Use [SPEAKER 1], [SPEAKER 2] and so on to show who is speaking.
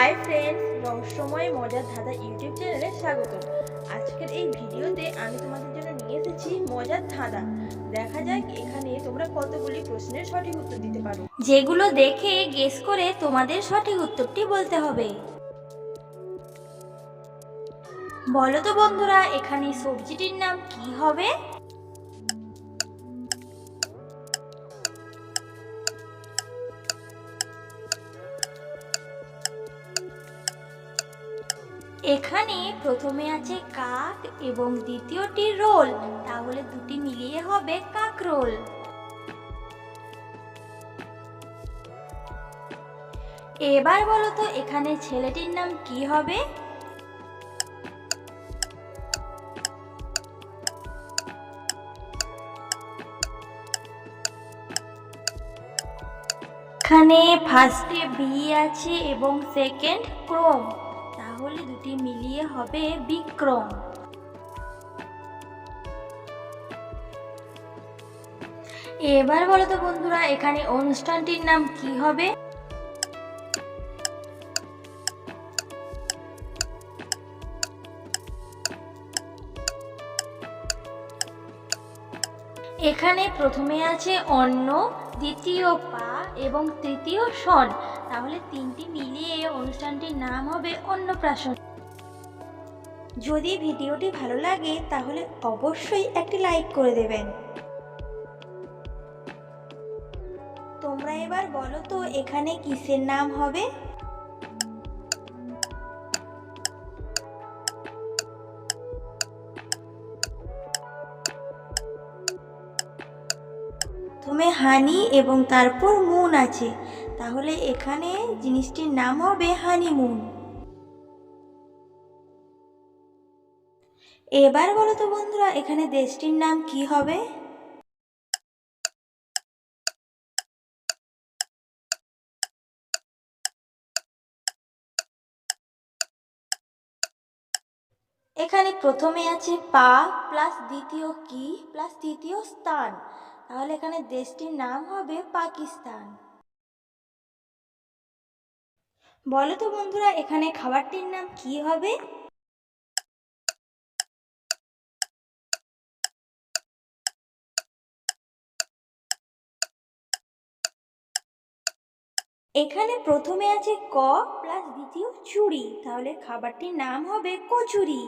[SPEAKER 1] Hi friends, রহস্যময় মজার ধাঁধা ইউটিউব চ্যানেলে স্বাগত। আজকের এই ভিডিওতে আমি তোমাদের জন্য নিয়ে এসেছি মজার ধাঁধা। দেখা যাক এখানে তোমরা কতগুলি প্রশ্নের সঠিক উত্তর দিতে পারো, যেগুলো দেখে গেস করে তোমাদের সঠিক উত্তরটি বলতে হবে। বলো তো বন্ধুরা, এখানে সবজিটির নাম কি হবে? এখানে প্রথমে আছে কাক এবং দ্বিতীয়টি রোল, তাহলে দুটি মিলিয়ে হবে কাকরোল। এবার বলো তো এখানে ছেলেটির নাম কি হবে? এখানে ফার্স্টে বি আছে এবং সেকেন্ড ক্রম, তাহলে দুটি মিলিয়ে হবে বিক্রম। এবার বলো তো বন্ধুরা, এখানে অনুষ্ঠানটির নাম কি হবে? এখানে প্রথমে আছে অন্ন, দ্বিতীয় পা এবং তৃতীয় সন, তাহলে তিনটি মিলিয়ে অনুষ্ঠানটির নাম হবে অন্নপ্রাশন। যদি ভিডিওটি ভালো লাগে তাহলে অবশ্যই একটি লাইক করে দেবেন। তোমরা এবার বলো তো এখানে কিসের নাম হবে? প্রথমে হানি এবং তারপর মুন আছে, তাহলে এখানে জিনিসটির নাম হবে হানিমুন। এবার বলো তো বন্ধুরা, এখানে দেশটির নাম কি হবে? এখানে প্রথমে আছে পা প্লাস দ্বিতীয় কি প্লাস তৃতীয় স্থান, তাহলে এখানে দেশটির নাম হবে পাকিস্তান। বলো তো বন্ধুরা, এখানে খাবারটির নাম কি হবে? এখানে প্রথমে আছে ক প্লাস দ্বিতীয় চুরি, তাহলে খাবারটির নাম হবে কচুরি।